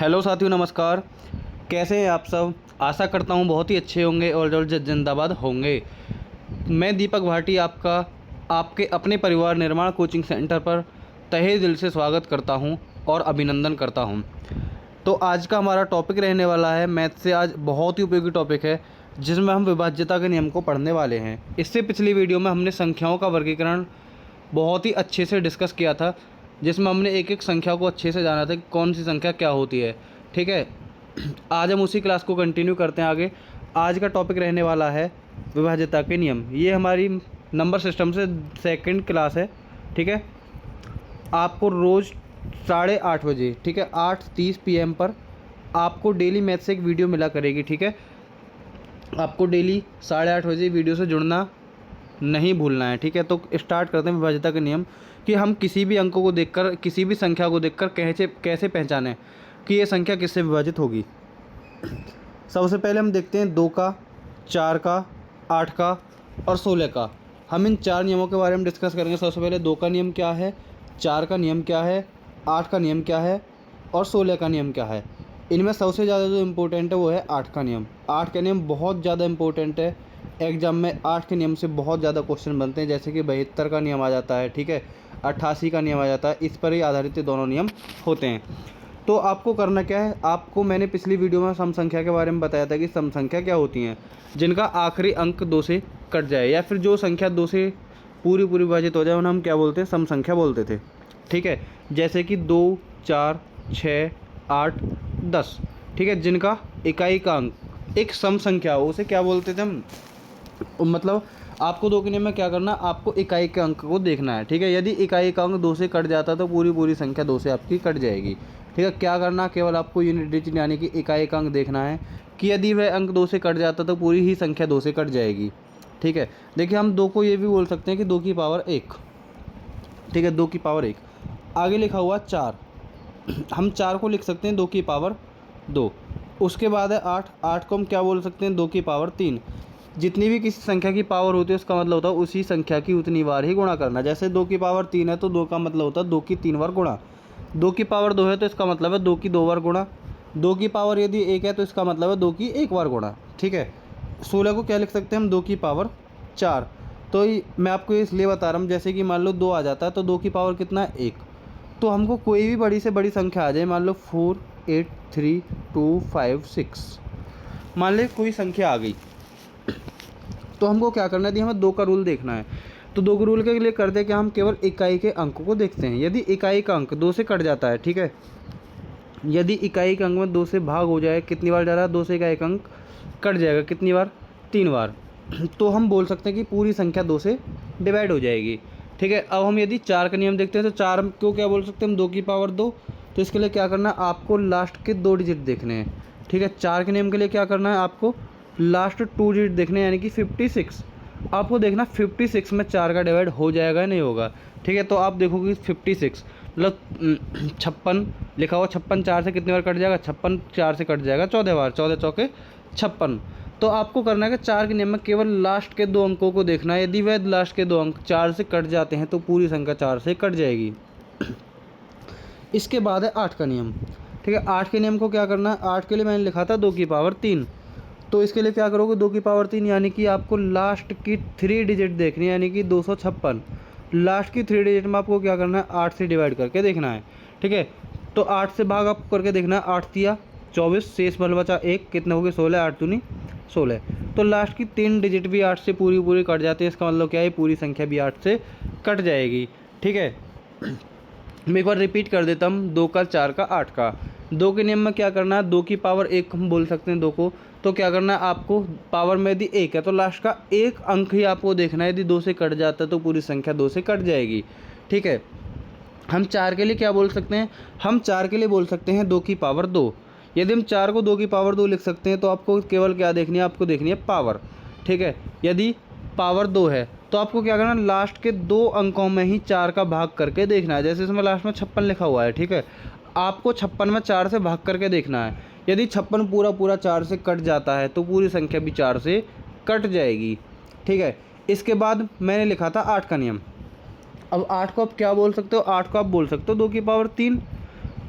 Hello साथियों, नमस्कार। कैसे हैं आप सब? आशा करता हूँ बहुत ही अच्छे होंगे और जिंदाबाद होंगे। मैं दीपक भाटी आपका आपके अपने परिवार निर्माण कोचिंग सेंटर पर तहे दिल से स्वागत करता हूँ और अभिनंदन करता हूँ। तो आज का हमारा टॉपिक रहने वाला है मैथ से। आज बहुत ही उपयोगी टॉपिक है जिसमें हम विभाज्यता के नियम को पढ़ने वाले हैं। इससे पिछली वीडियो में हमने संख्याओं का वर्गीकरण बहुत ही अच्छे से डिस्कस किया था, जिसमें हमने एक एक संख्या को अच्छे से जाना था कि कौन सी संख्या क्या होती है। ठीक है, आज हम उसी क्लास को कंटिन्यू करते हैं आगे। आज का टॉपिक रहने वाला है विभाज्यता के नियम। ये हमारी नंबर सिस्टम से सेकंड क्लास है। ठीक है, आपको रोज़ 8:30 बजे, ठीक है, 8:30 PM पर आपको डेली मैथ से एक वीडियो मिला करेगी। ठीक है, आपको डेली 8:30 बजे वीडियो से जुड़ना नहीं भूलना है। ठीक है, तो स्टार्ट करते हैं विभाज्यता के नियम कि हम किसी भी अंकों को देखकर, किसी भी संख्या को देखकर कैसे पहचानें कि ये संख्या किससे विभाजित होगी। सबसे पहले हम देखते हैं 2 का, 4 का, 8 का और 16 का। हम इन 4 नियमों के बारे में डिस्कस करेंगे। सबसे पहले 2 का नियम क्या है, 4 का नियम क्या है, 8 का नियम क्या है और 16 का नियम क्या है। इनमें सबसे ज़्यादा जो इम्पोर्टेंट है वो है 8 का नियम। 8 का नियम बहुत ज़्यादा इम्पोर्टेंट है। एग्जाम में 8 के नियम से बहुत ज़्यादा क्वेश्चन बनते हैं, जैसे कि 72 का नियम आ जाता है। ठीक है, 88 का नियम आ जाता है। इस पर ही आधारित ये दोनों नियम होते हैं। तो आपको करना क्या है, आपको मैंने पिछली वीडियो में सम संख्या के बारे में बताया था कि सम संख्या क्या होती हैं, जिनका आखिरी अंक 2 से कट जाए या फिर जो संख्या 2 से पूरी विभाजित हो जाए उन्हें हम क्या बोलते हैं, सम संख्या बोलते थे। ठीक है, जैसे कि 2, 4, 6, 8, 10। ठीक है, जिनका इकाई का अंक एक सम संख्या हो उसे क्या बोलते थे हम। मतलब आपको 2 के नियम में क्या करना, आपको इकाई के अंक को देखना है। ठीक है, यदि इकाई का अंक 2 से कट जाता तो पूरी संख्या 2 से आपकी कट जाएगी। ठीक है, क्या करना, केवल आपको यूनिट डिजिट यानी कि इकाई का अंक देखना है कि यदि वह अंक 2 से कट जाता तो पूरी ही संख्या 2 से कट जाएगी। ठीक है, देखिए हम 2 को ये भी बोल सकते हैं कि 2 की पावर 1। ठीक है, 2 की पावर 1। आगे लिखा हुआ 4, हम 4 को लिख सकते हैं 2 की पावर 2। उसके बाद है 8, 8 को हम क्या बोल सकते हैं, 2 की पावर 3। जितनी भी किसी संख्या की पावर होती है उसका मतलब होता है उसी संख्या की उतनी बार ही गुणा करना। जैसे 2 की पावर 3 है तो 2 का मतलब होता है 2 की 3 बार गुणा। 2 की पावर 2 है तो इसका मतलब है 2 की 2 बार गुणा। 2 की पावर यदि 1 है तो इसका मतलब है 2 की 1 बार गुणा। ठीक है, 16 को क्या लिख सकते हैं हम, 2 की पावर 4। तो मैं आपको इसलिए बता रहा हूँ, जैसे कि मान लो 2 आ जाता है तो 2 की पावर कितना है, 1। तो हमको कोई भी बड़ी से बड़ी संख्या आ जाए, मान लो 4, 8, 3, 2, 5, 6, मान ले कोई संख्या आ गई, तो हमको क्या करना है, हमें 2 का रूल देखना है। तो 2 के रूल के लिए करते हैं कि हम केवल इकाई के अंक को देखते हैं। यदि इकाई का अंक 2 से कट जाता है, ठीक है, यदि इकाई के अंक में 2 से भाग हो जाए, कितनी बार जा रहा है, 2 से इकाई का अंक कट जाएगा, कितनी बार, 3 बार, तो हम बोल सकते हैं कि पूरी संख्या 2 से डिवाइड हो जाएगी। ठीक है, अब हम यदि 4 का नियम देखते हैं तो 4 को क्या बोल सकते हैं हम, 2 की पावर 2। तो इसके लिए क्या करना है, आपको लास्ट के 2 डिजिट देखने हैं। ठीक है, 4 के नियम के लिए क्या करना है, आपको लास्ट 2 डिजिट देखने हैं, यानी कि 56। आपको देखना 56 में 4 का डिवाइड हो जाएगा या नहीं होगा। ठीक है, तो आप देखोगे 56 मतलब 56 लिखा हुआ, 56 4 से कितनी बार कट जाएगा, 56 4 से कट जाएगा 14 बार, 14 चौके 56। तो आपको करना है कि 4 के नियम में केवल लास्ट के 2 अंकों को देखना है। यदि वह लास्ट के 2 अंक 4 से कट जाते हैं तो पूरी संख्या 4 से कट जाएगी। इसके बाद है 8 का नियम। ठीक है, 8 के नियम को क्या करना है, 8 के लिए मैंने लिखा था 2 की पावर 3। तो इसके लिए क्या करोगे, 2 की पावर 3 यानी कि आपको लास्ट की 3 डिजिट देखनी है, यानी कि 256। लास्ट की 3 डिजिट में आपको क्या करना है, 8 से डिवाइड करके देखना है। ठीक है, तो 8 से भाग आपको करके देखना है, 8 तिया 24, शेष बल बचा 1, कितने हो गए 16, 8 दूनी 16। तो लास्ट की 3 डिजिट भी 8 से पूरी कट जाती है। इसका मतलब क्या है, पूरी संख्या भी 8 से कट जाएगी। ठीक है, मैं एक बार रिपीट कर देता हूँ, 2 का, 4 का, 8 का। 2 के नियम में क्या करना है, 2 की पावर 1 हम बोल सकते हैं 2 को। तो क्या करना है, आपको पावर में यदि 1 है तो लास्ट का 1 अंक ही आपको देखना है। यदि 2 से कट जाता है तो पूरी संख्या 2 से कट जाएगी। ठीक है, हम 4 के लिए क्या बोल सकते हैं, हम 4 के लिए बोल सकते हैं 2 की पावर 2। यदि हम 4 को 2 की पावर 2 लिख सकते हैं तो आपको केवल क्या देखनी है, आपको देखनी है पावर। ठीक है, यदि पावर 2 है तो आपको क्या करना है, लास्ट के 2 अंकों में ही 4 का भाग करके देखना है। जैसे इसमें लास्ट में 56 लिखा हुआ है। ठीक है, आपको 56 में 4 से भाग करके देखना है। यदि 56 पूरा 4 से कट जाता है तो पूरी संख्या भी 4 से कट जाएगी। ठीक है, इसके बाद मैंने लिखा था 8 का नियम। अब 8 को आप क्या बोल सकते हो, 8 को आप बोल सकते हो 2 की पावर 3।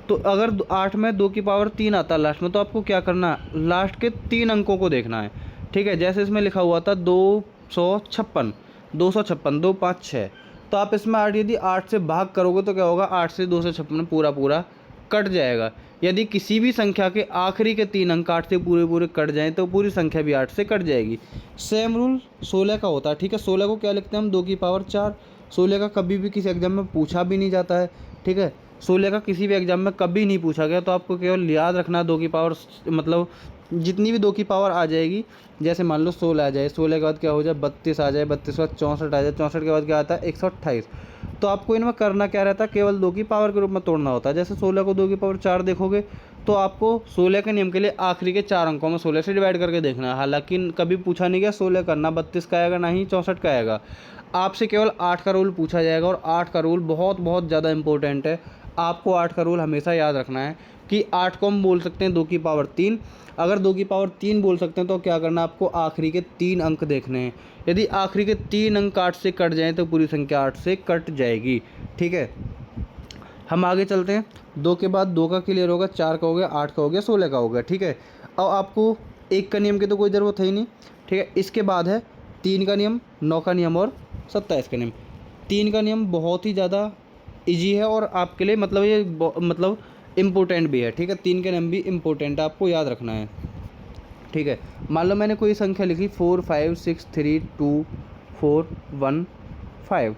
तो अगर 8 में 2 की पावर 3 आता है लास्ट में, तो आपको क्या करना है, लास्ट के 3 अंकों को देखना है, ठीक है। जैसे इसमें लिखा हुआ था 256, 256, 2 5 6, तो आप इसमें 8 यदि 8 से भाग करोगे तो क्या होगा, 8 से 256 पूरा पूरा कट जाएगा। यदि किसी भी संख्या के आखिरी के 3 अंक 8 से पूरे पूरे कट जाएँ तो पूरी संख्या भी 8 से कट जाएगी। सेम रूल 16 का होता है, ठीक है। 16 को क्या लिखते हैं हम, 2 की पावर 4। 16 का कभी भी किसी एग्जाम में पूछा भी नहीं जाता है, ठीक है। 16 का किसी भी एग्जाम में कभी नहीं पूछा गया, तो आपको केवल याद रखना है 2 की पावर, मतलब जितनी भी 2 की पावर आ जाएगी, जैसे मान लो 16 आ जाए, 16 के बाद क्या हो जाए 32 आ जाए, 32 के बाद 64 आ जाए, 64 के बाद क्या आता है 128। तो आपको इनमें करना क्या रहता है, केवल 2 की पावर के रूप में तोड़ना होता है। जैसे 16 को 2 की पावर 4 देखोगे तो आपको 16 के नियम के लिए आखिरी के 4 अंकों में 16 से डिवाइड करके देखना है। हालांकि कभी पूछा नहीं गया 16 का, ना 32 का आएगा ना ही 64 का आएगा। आपसे केवल 8 का रूल पूछा जाएगा, और 8 का रूल बहुत बहुत ज़्यादा इंपॉर्टेंट है। आपको 8 का रूल हमेशा याद रखना है कि 8 को हम बोल सकते हैं 2 की पावर 3। अगर 2 की पावर 3 बोल सकते हैं तो क्या करना है, आपको आखिरी के 3 अंक देखने हैं। यदि आखिरी के 3 अंक 8 से कट जाएँ तो पूरी संख्या 8 से कट जाएगी, ठीक है। हम आगे चलते हैं। 2 के बाद 2 का क्लियर होगा, 4 का हो गया, 8 का हो गया, 16 का हो गया, ठीक है। अब आपको 1 का नियम की तो कोई ज़रूरत है ही नहीं, ठीक है। इसके बाद है 3 का नियम, 9 का नियम और 27 का नियम। 3 का नियम बहुत ही ज़्यादा ईजी है और आपके लिए मतलब ये मतलब इम्पोर्टेंट भी है, ठीक है। 3 का नियम भी इम्पोर्टेंट है, आपको याद रखना है, ठीक है। मान लो मैंने कोई संख्या लिखी 4 5 6 3 2 4 1 5।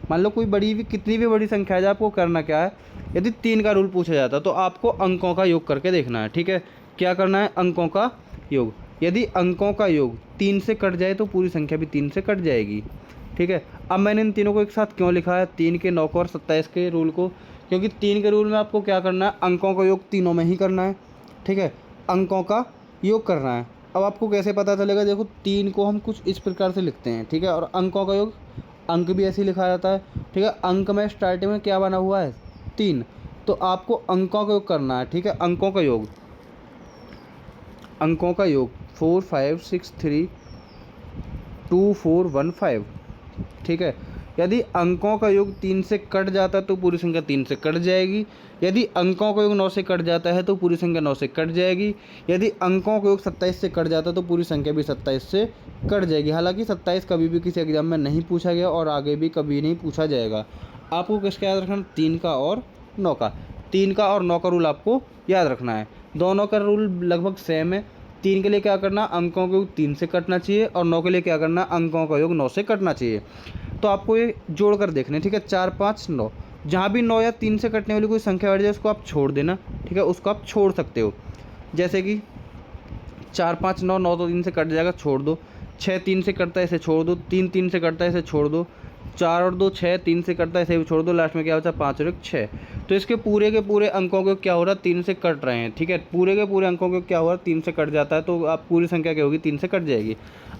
मान लो कोई बड़ी भी, कितनी भी बड़ी संख्या है, आपको करना क्या है, यदि 3 का रूल पूछा जाता तो आपको अंकों का योग करके देखना है, ठीक है। क्या करना है, अंकों का योग। यदि अंकों का योग 3 से कट जाए तो पूरी संख्या भी 3 से कट जाएगी, ठीक है। अब मैंने इन तीनों को एक साथ क्यों लिखा है, 3 के, 9 को और 27 के रूल को, क्योंकि 3 के रूल में आपको क्या करना है, अंकों का योग तीनों में ही करना है, ठीक है। अंकों का योग करना है। अब आपको कैसे पता चलेगा, देखो 3 को हम कुछ इस प्रकार से लिखते हैं, ठीक है, और अंकों का योग अंक भी ऐसे ही लिखा जाता है, ठीक है। अंक में स्टार्टिंग में क्या बना हुआ है, 3, तो आपको अंकों का योग करना है, ठीक है। अंकों का योग, अंकों का योग 4 5 6 3 2 4 1 5, ठीक है। यदि अंकों का योग 3 से कट जाता है तो पूरी संख्या 3 से कट जाएगी। यदि अंकों का योग 9 से कट जाता है तो पूरी संख्या 9 से कट जाएगी। यदि अंकों का योग 27 से कट जाता है तो पूरी संख्या भी 27 से कट जाएगी। हालांकि 27 कभी भी किसी एग्जाम में नहीं पूछा गया और आगे भी कभी नहीं पूछा जाएगा। आपको किसका याद रखना, 3 का और 9 का। 3 का और 9 का रूल आपको याद रखना है। दोनों का रूल लगभग सेम है। 3 के लिए क्या करना, अंकों का योग 3 से कटना चाहिए, और 9 के लिए क्या करना, अंकों का योग 9 से कटना चाहिए। तो आपको ये जोड़ कर देखना है, ठीक है। 4 5 9, जहाँ भी 9 या 3 से कटने वाली कोई संख्या बढ़ जाए उसको आप छोड़ देना, ठीक है, उसको आप छोड़ सकते हो। जैसे कि 4 5 9, 9 तो 3 से कट जाएगा, छोड़ दो। 6 3 से कटता है, इसे छोड़ दो। 3 3 से कटता है, इसे छोड़ दो। 4 और 2 6, 3 से कटता है, इसे भी छोड़ दो। लास्ट में क्या बचा, 5 और 1 6। तो इसके पूरे के पूरे अंकों को क्या हो रहा है, 3 से कट रहे हैं, ठीक है। पूरे के पूरे अंकों को क्या हो रहा है, 3 से कट जाता है, तो आप पूरी संख्या क्या होगी, 3 से कट जाएगी।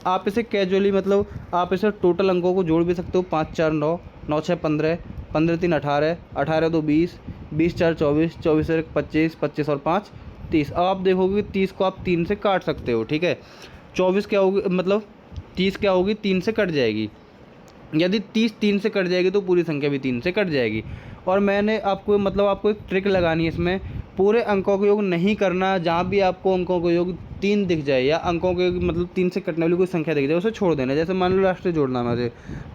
आप इसे कैजुअली मतलब आप इसे टोटल अंकों को जोड़ भी सकते हो। 5 4 9, 9 6 15, 15 3 18, 18 2 20, 20 4 24, 24 और 1 25, 25 और 5 30। अब आप देखोगे 30 को आप 3 से काट सकते हो, ठीक है। 24 क्या होगी, मतलब 30 क्या होगी, 3 से कट जाएगी। यदि 30 3 से कट जाएगी तो पूरी संख्या भी 3 से कट जाएगी। और मैंने आपको मतलब आपको एक ट्रिक लगानी है इसमें, पूरे अंकों का योग नहीं करना। जहाँ भी आपको अंकों का योग 3 दिख जाए या अंकों के मतलब 3 से कटने वाली कोई संख्या दिख जाए उसे छोड़ देना। जैसे मान लो लास्ट में जोड़ना मुझे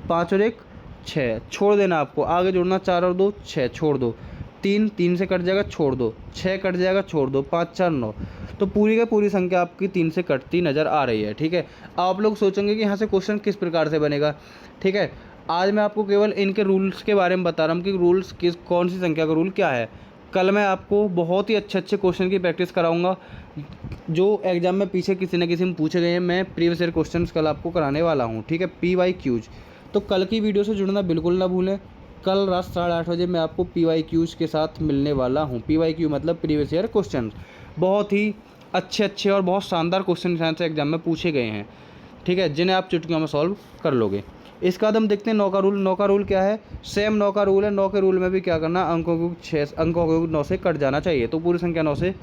5 और 1 6, छोड़ देना आपको। आगे जोड़ना 4 और 2 6, छोड़ दो। 3 3 से कट जाएगा, छोड़ दो। 6 कट जाएगा, छोड़ दो। 5 4 9, तो पूरी का पूरी संख्या आपकी 3 से कटती नज़र आ रही है, ठीक है। आप लोग सोचेंगे कि यहाँ से क्वेश्चन किस प्रकार से बनेगा, ठीक है। आज मैं आपको केवल इनके रूल्स के बारे में बता रहा हूँ कि रूल्स किस कौन सी संख्या का रूल क्या है। कल मैं आपको बहुत ही अच्छे अच्छे क्वेश्चन की प्रैक्टिस कराऊंगा जो एग्जाम में पीछे किसी न किसी में पूछे गए हैं। मैं प्रीवियस ईयर क्वेश्चन कल आपको कराने वाला हूँ, ठीक है, PYQs। तो कल की वीडियो से जुड़ना बिल्कुल ना भूलें। कल रात 8:30 बजे मैं आपको PYQs के साथ मिलने वाला हूँ। PYQ मतलब प्रीवियस ईयर क्वेश्चन। बहुत ही अच्छे अच्छे और बहुत शानदार क्वेश्चन से एग्जाम में पूछे गए हैं, ठीक है, जिन्हें आप चुटकियों में सॉल्व कर लोगे। इसके बाद हम देखते हैं 9 का रूल। 9 का रूल क्या है, सेम 9 का रूल है। 9 के रूल में भी क्या करना, अंकों को 6 अंकों को 9 से कट जाना चाहिए, तो पूरी संख्या 9 से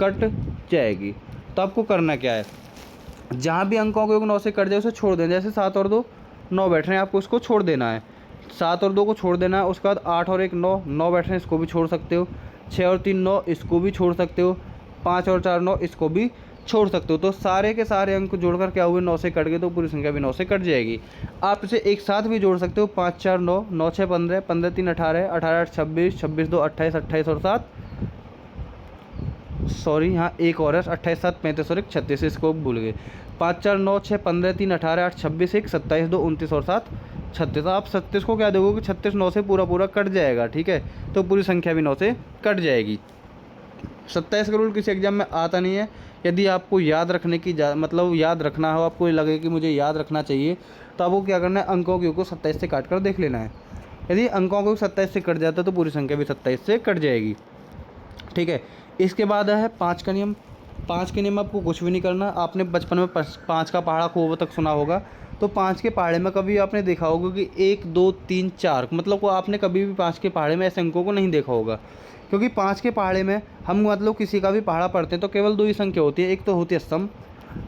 कट जाएगी। तो आपको करना क्या है, जहाँ भी अंकों को 9 से कट जाए उसे छोड़ देना। जैसे 7 और 2 9 बैठ रहे हैं, आपको उसको छोड़ देना है। 7 और 2 को छोड़ देना है। उसके बाद 8 और 1 9 9 बैठ रहे हैं, इसको भी छोड़ सकते हो। 6 और 3 9, इसको भी छोड़ सकते हो। 5 और 4 9, इसको भी छोड़ सकते हो। तो सारे के सारे अंक जोड़कर क्या हुए, 9 से कट गए, तो पूरी संख्या भी 9 से कट जाएगी। आप इसे एक साथ भी जोड़ सकते हो, 5 4 9, 9 6 15, 15 3 18, 18 8 26, 26 2 28, 28 और 7 सॉरी हाँ एक और है, 28 7 35 और 1 36, इसको भूल गए। 5 4 9 6 15 3 18 8 26 1 27 2 29 और 7 36। आप 36 को क्या देखोगे कि 36 9 से पूरा पूरा कट जाएगा, ठीक है, तो पूरी संख्या भी 9 से कट जाएगी। 27 का रूल किसी एग्जाम में आता नहीं है। यदि आपको याद रखने की मतलब याद रखना हो, आपको लगे कि मुझे याद रखना चाहिए, तो आपको क्या करना है, अंकों के को 27 से काट कर देख लेना है। यदि अंकों को 27 से कट जाता है तो पूरी संख्या भी 27 से कट जाएगी, ठीक है। इसके बाद है 5 का नियम। 5 के नियम आपको कुछ भी नहीं करना। आपने बचपन में 5 का पहाड़ा खूब तक सुना होगा, तो 5 के पहाड़े में कभी आपने देखा होगा कि 1 2 3 4, मतलब को आपने कभी भी 5 के पहाड़े में ऐसे अंकों को नहीं देखा होगा, क्योंकि 5 के पहाड़े में हम मतलब किसी का भी पहाड़ा पढ़ते हैं तो केवल 2 ही संख्या होती है, एक तो होती है सम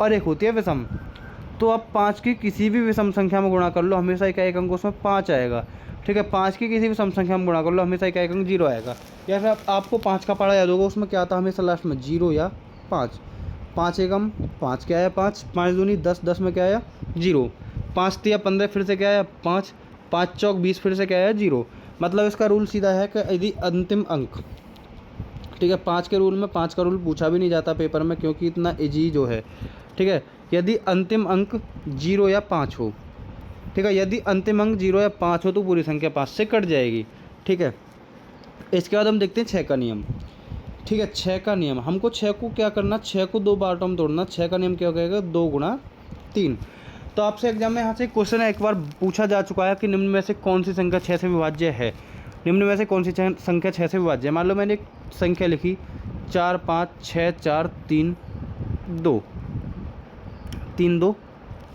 और एक होती है विषम। तो आप 5 की किसी भी विषम संख्या में गुणा कर लो, हमेशा एक अंक उसमें 5 आएगा, ठीक है। 5 की किसी भी सम संख्या में गुणा कर लो, हमेशा एक अंक 0 आएगा। या फिर आपको 5 का पहाड़ा याद होगा, उसमें क्या आता है हमेशा लास्ट में 0 या 5। 5 एकम 5 क्या आया 5, 5 दूनी 10, 10 में क्या आया 0, 5 तिया 15 फिर से क्या आया 5, 5 चौक 20 फिर से क्या आया 0। मतलब इसका रूल सीधा है कि यदि अंतिम अंक, ठीक है, 5 के रूल में 5 का रूल पूछा भी नहीं जाता पेपर में, क्योंकि इतना इजी जो है, ठीक है। यदि अंतिम अंक 0 या 5 हो, ठीक है, यदि अंतिम अंक 0 या 5 हो तो पूरी संख्या 5 से कट जाएगी, ठीक है। इसके बाद हम देखते हैं 6 का नियम, ठीक है। 6 का नियम, हमको 6 को क्या करना, 6 को 2 पार्टों में तोड़ना। 6 का नियम क्या कहेगा, 2 गुणा 3। तो आपसे एग्जाम में यहाँ से क्वेश्चन एक बार पूछा जा चुका है कि निम्न में से कौन सी संख्या 6 से विभाज्य है। निम्न में से कौन सी संख्या 6 से विभाज्य है। मान लो मैंने एक संख्या लिखी 4 5 6 4 3 2 3 2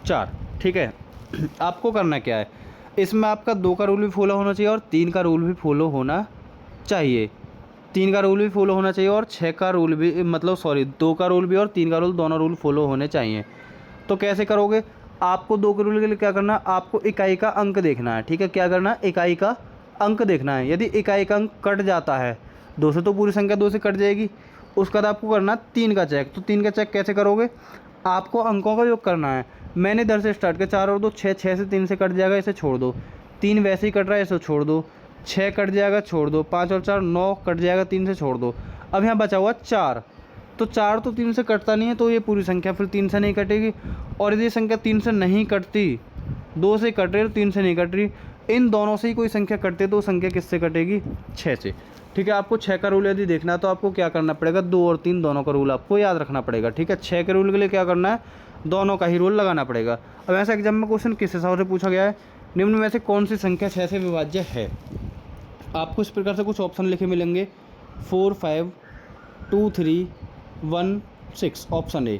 4, ठीक है। आपको करना क्या है, इसमें आपका 2 का रूल भी फॉलो होना चाहिए और 3 का रूल भी फॉलो होना चाहिए। 3 का रूल भी फॉलो होना चाहिए और 6 का रूल भी, मतलब सॉरी 2 का रूल भी और 3 का रूल, दोनों रूल फॉलो होने चाहिए। तो कैसे करोगे, आपको 2 के रूल के लिए क्या करना, आपको इकाई का अंक देखना है, ठीक है। क्या करना है, इकाई का अंक देखना है। यदि इकाई का अंक कट जाता है 2 से तो पूरी संख्या 2 से कट जाएगी। उसके बाद आपको करना 3 का चेक। तो 3 का चेक कैसे करोगे, आपको अंकों का योग करना है। मैंने इधर से स्टार्ट किया, 4 और 2 6, 6 से 3 से कट जाएगा, इसे छोड़ दो। 3 वैसे ही कट रहा है, इसे छोड़ दो। 6 कट जाएगा, छोड़ दो। 5 और 4 9 कट जाएगा, 3 से छोड़ दो। अब यहाँ बचा हुआ 4, तो 4 तो 3 से कटता नहीं है, तो ये पूरी संख्या फिर 3 से नहीं कटेगी। और यदि संख्या 3 से नहीं कटती, 2 से कट रही है और 3 से नहीं कट रही, इन दोनों से ही कोई संख्या कटती है तो संख्या किससे कटेगी, 6 से, ठीक है। आपको 6 का रूल यदि देखना है तो आपको क्या करना पड़ेगा, 2 और 3 दोनों का रूल आपको याद रखना पड़ेगा, ठीक है। 6 के रूल के लिए क्या करना है, दोनों का ही रूल लगाना पड़ेगा। अब ऐसा एग्जाम में क्वेश्चन किस हिसाब से पूछा गया है, निम्न में से कौन सी संख्या 6 से विभाज्य है। आपको इस प्रकार से कुछ ऑप्शन लिखे मिलेंगे, 4 5 2 3 1 6 ऑप्शन ए।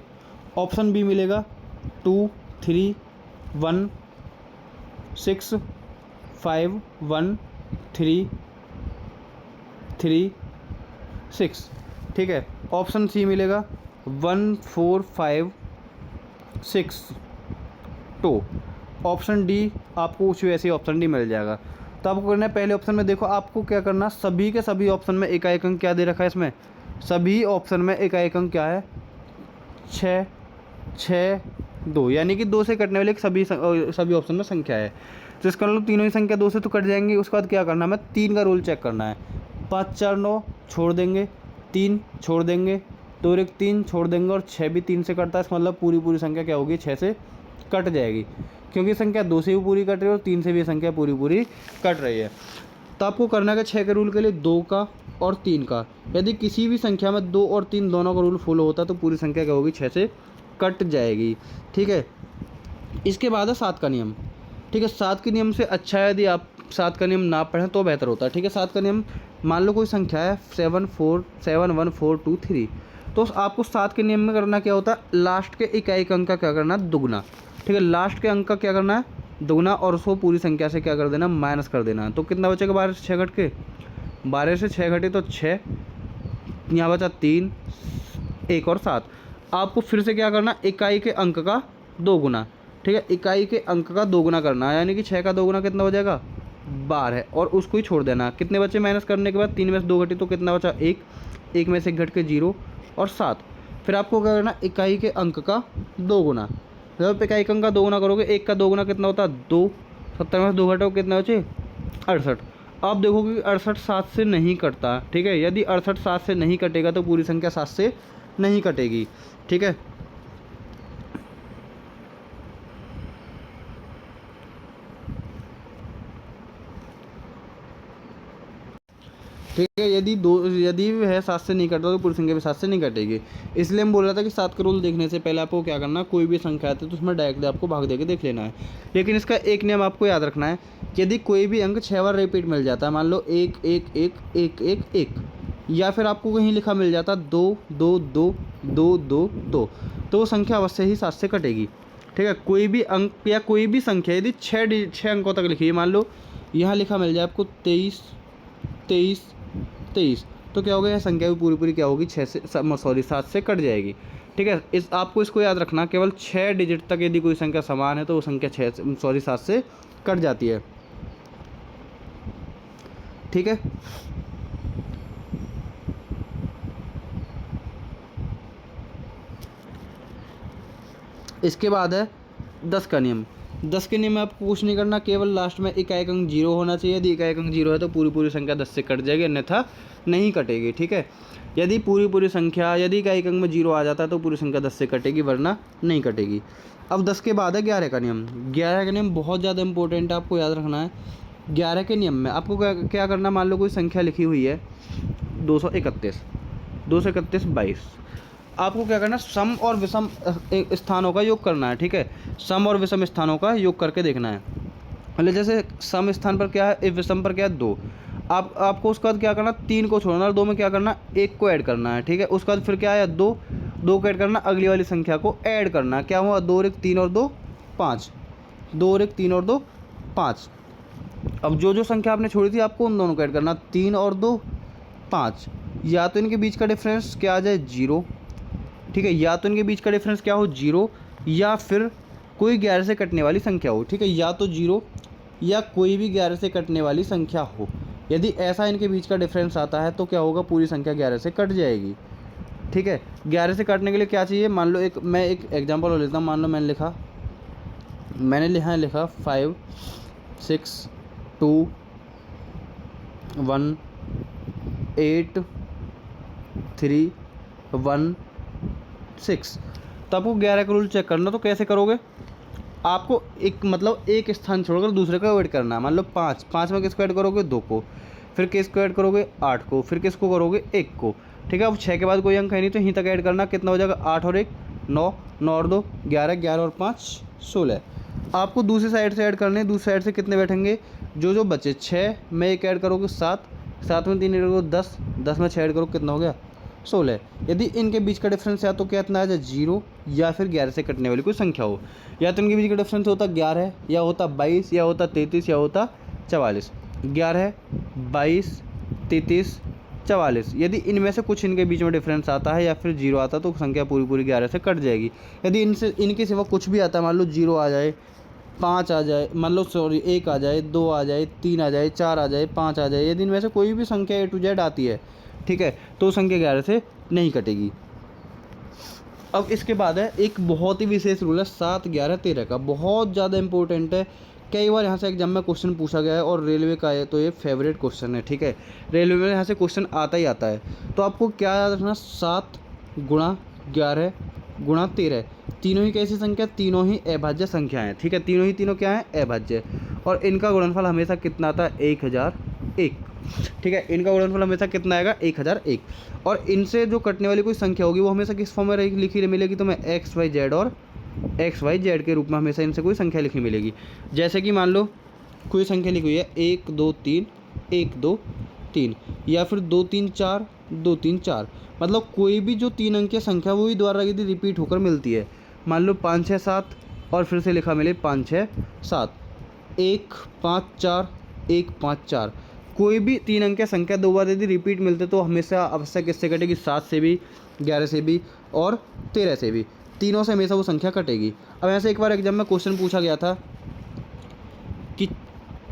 ऑप्शन बी मिलेगा 2 3 1 6 5 1 3 3 6, ठीक है। ऑप्शन सी मिलेगा 1 4 5 6 2। ऑप्शन डी आपको कुछ वैसे ही ऑप्शन डी मिल जाएगा। तो आपको करना है, पहले ऑप्शन में देखो, आपको क्या करना, सभी के सभी ऑप्शन में इकाई अंक क्या दे रखा है, इसमें सभी ऑप्शन में इकाई अंक क्या है, 6 6 2, यानी कि 2 से कटने वाले सभी ऑप्शन में संख्या है। तो इसका मतलब तीनों ही संख्या 2 से तो कट जाएंगी। उसके बाद क्या करना है, हमें 3 का रूल चेक करना है। 5 4 9 छोड़ देंगे, 3 छोड़ देंगे, 2 और 1 3 छोड़ देंगे, और 6 भी 3 से कटता है। इसका मतलब पूरी संख्या क्या होगी, 6 से कट जाएगी, क्योंकि संख्या 2 से भी पूरी कट रही है और 3 से भी संख्या पूरी कट रही है। तो आपको करना है कि 6 के रूल के लिए 2 का और 3 का, यदि किसी भी संख्या में 2 और 3 दोनों का रूल फॉलो होता है तो पूरी संख्या क्या होगी, 6 से कट जाएगी, ठीक है। इसके बाद है 7 का नियम, ठीक है। 7 के नियम से अच्छा है यदि आप 7 का नियम ना पढ़ें तो बेहतर होता है, ठीक है। 7 का नियम, मान लो कोई संख्या है 7 1 4 2 3, तो आपको 7 के नियम में करना क्या होता है, लास्ट के इकाई अंक का क्या करना है, दुगना, ठीक है। लास्ट के अंक का क्या करना है, दुगना, और उसको पूरी संख्या से क्या कर देना, माइनस कर देना। तो कितना बचेगा, 12 से 6 घट के, 12 से 6 घटे तो 6, यहाँ बचा 3 1 और 7। आपको फिर से क्या करना, इकाई के अंक का 2 गुना, ठीक है। इकाई के अंक का 2 गुना करना है, यानी कि 6 का 2 गुना कितना हो जाएगा, बार है और उसको ही छोड़ देना। कितने बचे माइनस करने के बाद, 3 में से 2 घटी तो कितना बचा, 1, 1 में से 1 घट के 0 और 7। फिर आपको क्या करना, इकाई के अंक का 2 गुना। जब इकाई के अंक का 2 गुना करोगे, 1 का 2 गुना कितना होता है 2, 70 में से 2 घटो कितना बचे 68। आप देखोगे कि 68 7 से नहीं कटता, ठीक है। यदि 68 7 से नहीं कटेगा तो पूरी संख्या 7 से नहीं कटेगी, ठीक है। ठीक है, यदि वह 7 से नहीं कटता तो पूरी संख्या भी 7 से नहीं कटेगी। इसलिए हम बोल रहा था कि 7 का रूल देखने से पहले आपको क्या करना, कोई भी संख्या आती है तो उसमें डायरेक्टली आपको भाग दे के देख लेना है। लेकिन इसका एक नियम आपको याद रखना है, यदि कोई भी अंक 6 बार रिपीट मिल जाता है, मान लो 1 1 1 1 1 1, या फिर आपको कहीं लिखा मिल जाता 2 2 2 2 2 2, तो वो संख्या अवश्य ही 7 से कटेगी, ठीक है। कोई भी अंक या कोई भी संख्या यदि 6 अंकों तक लिखी है, मान लो यहाँ लिखा मिल जाए आपको 23 23 23, तो क्या होगा, यह संख्या भी पूरी पूरी क्या होगी 7 से कट जाएगी, ठीक है। आपको इसको याद रखना, केवल 6 डिजिट तक यदि कोई संख्या समान है तो वो संख्या 7 से कट जाती है, ठीक है। इसके बाद है 10 का नियम। 10 के नियम में आपको कुछ नहीं करना, केवल लास्ट में इकाई अंक 0 होना चाहिए। यदि इकाई अंक 0 है तो पूरी पूरी संख्या 10 से कट जाएगी, अन्यथा नहीं कटेगी, ठीक है। यदि पूरी संख्या यदि इकाई अंक में 0 आ जाता है तो पूरी संख्या 10 से कटेगी, वरना नहीं कटेगी। अब 10 के बाद है 11 का नियम। 11 का नियम बहुत ज़्यादा इंपॉर्टेंट है, आपको याद रखना है। 11 के नियम में आपको क्या करना, मान लो कोई संख्या लिखी हुई है 231 231 22, आपको क्या करना, सम और विषम स्थानों का योग करना है, ठीक है। सम और विषम स्थानों का योग करके देखना है। मतलब जैसे सम स्थान पर क्या है, विषम पर क्या है 2, आपको उसके बाद क्या करना, 3 को छोड़ना और 2 में क्या करना, 1 को ऐड करना है, ठीक है। उसके बाद फिर क्या है 2 को ऐड करना, अगली वाली संख्या को ऐड करना। क्या हुआ, 2 और 1 3 और 2 5, 2 और 1 3 और 2 5। अब जो संख्या आपने छोड़ी थी आपको उन दोनों को ऐड करना, 3 और 2 5। या तो इनके बीच का डिफरेंस क्या आ जाए 0, ठीक है। या तो इनके बीच का डिफरेंस क्या हो 0, या फिर कोई 11 से कटने वाली संख्या हो, ठीक है। या तो 0 या कोई भी 11 से कटने वाली संख्या हो। यदि ऐसा इनके बीच का डिफरेंस आता है तो क्या होगा, पूरी संख्या 11 से कट जाएगी, ठीक है। 11 से कटने के लिए क्या चाहिए, मान लो मैं एक एग्जांपल और लेता हूँ। मान लो मैंने लिखा 5 6 2 1 8 3 1 6। तो आपको 11 का रूल चेक करना, तो कैसे करोगे, आपको एक स्थान छोड़कर दूसरे को ऐड करना है। मान लो 5 में किसको ऐड करोगे, 2 को, फिर किसको ऐड करोगे 8 को, फिर किसको करोगे 1 को, ठीक है। अब 6 के बाद कोई अंक है नहीं तो यहीं तक ऐड करना, कितना हो जाएगा 8 और 1 9, 9 और 2 11, 11 और 5 16। आपको दूसरी साइड से ऐड करने, दूसरी साइड से कितने बैठेंगे, जो बचे 6 में 1 ऐड करोगे 7, 7 में 3 ऐड करोगे 10, 10 में 6 ऐड करोगे कितना हो गया 16। यदि इनके बीच का डिफरेंस या तो क्या इतना आ जाए 0, या फिर 11 से कटने वाली कोई संख्या हो। या तो इनके बीच का डिफरेंस होता 11, या होता 22, या होता 33, या होता 44। 11 22 33 44, यदि इनमें से कुछ इनके बीच में डिफरेंस आता है या फिर 0 आता है तो संख्या पूरी पूरी 11 से कट जाएगी। यदि इनके सिवा कुछ भी आता है, मान लो 0 आ जाए, 5 आ जाए, मान लो 1 आ जाए, 2 आ जाए, 3 आ जाए, 4 आ जाए, 5 आ जाए, यदि इनमें से कोई भी संख्या A to Z आती है, ठीक है, तो संख्या 11 से नहीं कटेगी। अब इसके बाद है एक बहुत ही विशेष रूल है 7 11 13 का, बहुत ज़्यादा इंपॉर्टेंट है। कई बार यहाँ से एग्जाम में क्वेश्चन पूछा गया है और रेलवे का है तो ये फेवरेट क्वेश्चन है, ठीक है। रेलवे में यहाँ से क्वेश्चन आता ही आता है। तो आपको क्या याद रखना, 7 गुणा 11 गुणा 13, तीनों ही कैसी संख्या, तीनों ही अभाज्य संख्या हैं, ठीक है। तीनों क्या है, अभाज्य, और इनका गुणनफल हमेशा कितना आता है 1001, ठीक है। इनका गुणनफल हमेशा कितना आएगा 1001, और इनसे जो कटने वाली कोई संख्या होगी वो हमेशा किस फॉर्म में लिखी मिलेगी, तो मैं XYZ और XYZ के रूप में हमेशा इनसे कोई संख्या लिखी मिलेगी। जैसे कि मान लो कोई संख्या लिखी हुई है 1 2 3 1 2 3, या फिर 2 3 4 2 3 4, मतलब कोई भी जो 3 अंकीय संख्या वही द्वारा यदि रिपीट होकर मिलती है। मान लो 5 6 7 और फिर से लिखा मिले 5 6 7 1 5 4 1 5 4, कोई भी 3 अंकीय संख्या 2 बार यदि रिपीट मिलते तो हमेशा आवश्यक किससे कटेगी, 7 से भी, 11 से भी और 13 से भी, तीनों से हमेशा वो संख्या कटेगी। अब ऐसे एक बार एग्जाम में क्वेश्चन पूछा गया था कि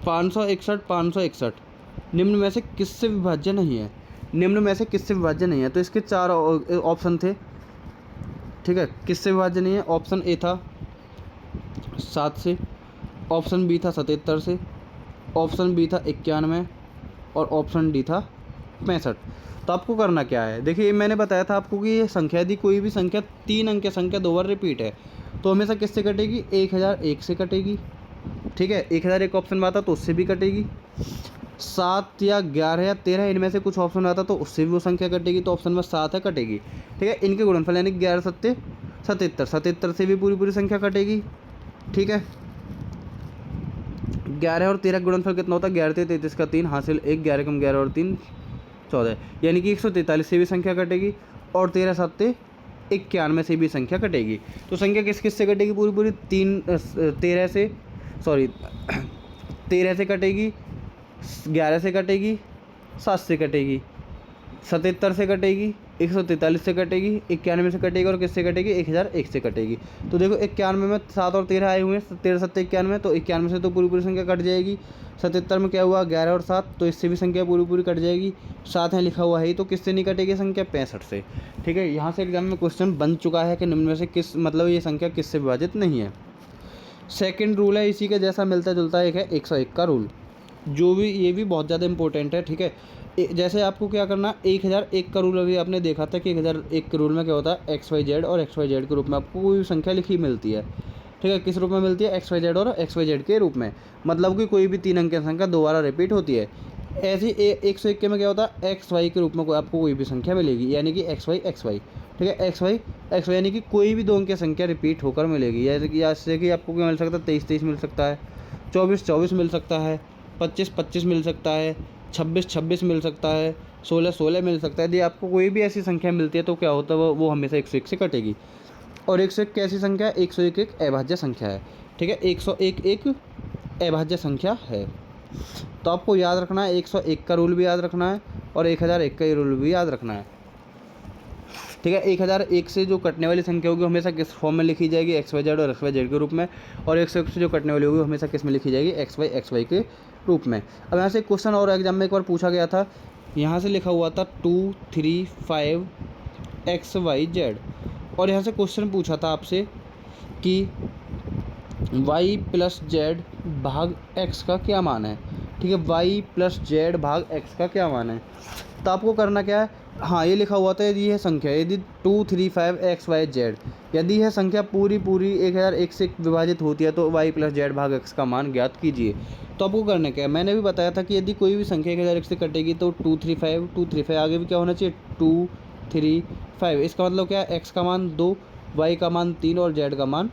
561 561 निम्न में से किससे विभाज्य नहीं है? निम्न में से किससे विभाज्य नहीं है? तो इसके 4 ऑप्शन थे, ठीक है। किससे विभाज्य नहीं है? ऑप्शन ए था 7 से, ऑप्शन बी था 77 से, ऑप्शन बी था 91 और ऑप्शन डी था 65। तो आपको करना क्या है, देखिए मैंने बताया था आपको कि ये संख्या यदि कोई भी संख्या 3 अंक की संख्या 2 बार रिपीट है तो हमेशा किससे कटेगी? 1001 से कटेगी, ठीक है। 1001 ऑप्शन में आता तो उससे भी कटेगी। 7 या 11 या 13 इनमें से कुछ ऑप्शन आता तो उससे भी वो संख्या कटेगी, तो ऑप्शन में 7 है, कटेगी, ठीक है। इनके गुणनफल यानी 11 सत्ते 77, 77 से भी पूरी संख्या कटेगी, ठीक है। 11 और 13 का गुणनफल कितना होता है? 11 से 33 का 3 हासिल 1, 11 कम 11 और 3 14, यानी कि 143 से भी संख्या कटेगी और 13 सत्ते 91 से भी संख्या कटेगी। तो संख्या किस किस से कटेगी? पूरी 13 से कटेगी, 11 से कटेगी, 7 से कटेगी, 77 से कटेगी, 143 से कटेगी, 91 से कटेगी और किससे कटेगी? 1001 से कटेगी। तो देखो 91 में 7 और 13 आए हुए हैं, 13 सत्ते 91, तो 91 से तो पूरी संख्या कट जाएगी। 77 में क्या हुआ? 11 और 7, तो इससे भी संख्या पूरी कट जाएगी। 7 है लिखा हुआ है, तो किससे नहीं कटेगी संख्या? 65 से, ठीक है। यहाँ से एग्जाम में क्वेश्चन बन चुका है कि निम्न में से किस, मतलब ये संख्या किससे विभाजित नहीं है। सेकेंड रूल है इसी के जैसा मिलता जुलता एक है 101 का रूल, जो भी ये भी बहुत ज़्यादा इंपॉर्टेंट है, ठीक है। जैसे आपको क्या करना, 1001 का रूल अभी आपने देखा था कि 1001 के रूल में क्या होता है? XYZ और XYZ के रूप में आपको कोई भी संख्या लिखी मिलती है, ठीक है। किस रूप में मिलती है? XYZ और XYZ के रूप में, मतलब कि कोई भी 3 अंक की संख्या दोबारा रिपीट होती है। ऐसे 101 में क्या होता है? XY के रूप में आपको कोई भी संख्या मिलेगी, यानी कि XY, ठीक है। XY यानी कि कोई भी 2 अंक की संख्या रिपीट होकर मिलेगी, जैसे कि आपको क्या मिल सकता है? 23 मिल सकता है, 24 मिल सकता है, 25 मिल सकता है, 26 मिल सकता है, 16 मिल सकता है। यदि आपको कोई भी ऐसी संख्या मिलती है तो क्या होता है? वो हमेशा 101 से कटेगी। और 101 कैसी संख्या है? 101 एक अभाज्य संख्या है, ठीक है। 101 एक अभाज्य संख्या है। तो आपको याद रखना है 101 का रूल भी याद रखना है और 1001 का रूल भी याद रखना है, ठीक है। 1001 से जो कटने वाली संख्या होगी हमेशा किस फॉर्म में लिखी जाएगी? XYZ और XYZ के रूप में। और 101 से जो कटने वाली होगी हमेशा किस में लिखी जाएगी? XY के रूप में। अब यहाँ से क्वेश्चन और एग्जाम में एक बार पूछा गया था, यहाँ से लिखा हुआ था 2, 3, 5 XYZ, और यहाँ से क्वेश्चन पूछा था आपसे कि y प्लस जेड भाग x का क्या मान है, ठीक है। y प्लस जेड भाग x का क्या मान है? तो आपको करना क्या है? हाँ, ये लिखा हुआ था यदि यह संख्या, यदि 2, 3, 5 XYZ, यदि यह संख्या पूरी 1001 से विभाजित होती है तो y प्लस जेड भाग x का मान ज्ञात कीजिए। तो आपको करना क्या है? मैंने भी बताया था कि यदि कोई भी संख्या 1001 से कटेगी तो 2, 3, 5 आगे भी क्या होना चाहिए? 2, 3, 5। इसका मतलब क्या है? x का मान 2, y का मान 3 और z का मान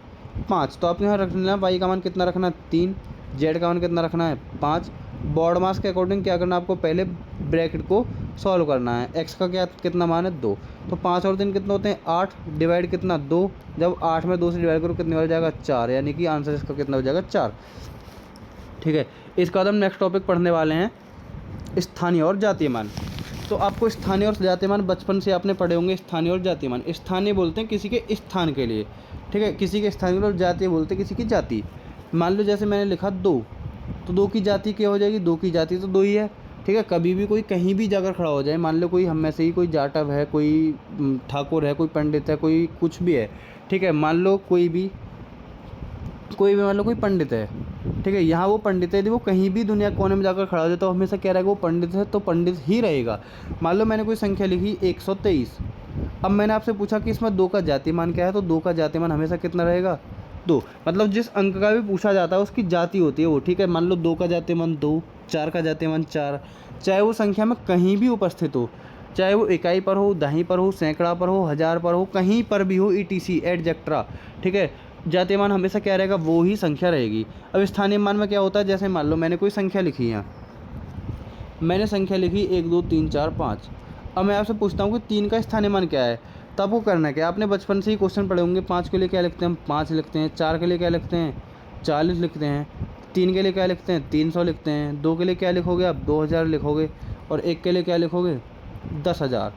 5। तो आपने यहाँ रख लेना, y का मान कितना रखना है? 3, z का मान कितना रखना है? 5। बॉड मास के अकॉर्डिंग क्या करना है आपको? पहले ब्रैकेट को सॉल्व करना है। x का कितना मान है? 2। तो 5 और 3 कितना होते हैं? 8। डिवाइड कितना? 2। जब 8 में 2 से डिवाइड करो कितने हो जाएगा? 4, यानी कि आंसर इसका कितना हो जाएगा? 4, ठीक है। इसके बाद हम नेक्स्ट टॉपिक पढ़ने वाले हैं स्थानीय और जातीय मान। तो आपको स्थानीय और जातीय मान बचपन से आपने पढ़े होंगे। स्थानीय और जातीय मान, स्थानीय बोलते हैं किसी के स्थान के लिए, ठीक है, किसी के स्थान के लिए, और जातीय बोलते हैं किसी की जाति। मान लो जैसे मैंने लिखा 2, तो 2 की जाति क्या हो जाएगी? 2 की जाति तो 2 ही है, ठीक है। कभी भी कोई कहीं भी जाकर खड़ा हो जाए, मान लो कोई हम में से ही कोई जाटव है, कोई ठाकुर है, कोई पंडित है, कोई कुछ भी है, ठीक है। मान लो कोई भी मान लो कोई पंडित है, ठीक है। यहाँ वो पंडित है, यदि वो कहीं भी दुनिया कोने में जाकर खड़ा हो जाए तो हमेशा कह रहा है कि वो पंडित है तो पंडित ही रहेगा। मान लो मैंने कोई संख्या लिखी 123, अब मैंने आपसे पूछा कि इसमें 2 का जाति मान क्या है, तो 2 का जाति मान हमेशा कितना रहेगा? 2। मतलब जिस अंक का भी पूछा जाता है उसकी जाति होती है वो, ठीक है। मान लो 2 का जाति मान 2, 4 का जाति मान 4, चाहे वो संख्या में कहीं भी उपस्थित हो, चाहे वो इकाई पर हो, दहाई पर हो, सैकड़ा पर हो, हज़ार पर हो, कहीं पर भी हो, ETC एटसेट्रा, ठीक है। जातीय मान हमेशा क्या रहेगा? वो ही संख्या रहेगी। अब स्थानीय मान में क्या होता है? जैसे मान लो मैंने कोई संख्या लिखी है, मैंने संख्या लिखी 1, 2, 3, 4, 5। अब मैं आपसे पूछता हूँ कि 3 का स्थानीय मान क्या है? तो आपको करना क्या? आपने बचपन से ही क्वेश्चन पढ़े होंगे। 5 के लिए क्या लिखते हैं? 5 लिखते हैं। 4 के लिए क्या लिखते हैं? 40 लिखते हैं। 3 के लिए क्या लिखते हैं? 300 लिखते हैं। 2 के लिए क्या लिखोगे आप? 2000 लिखोगे। और 1 के लिए क्या लिखोगे? 10,000,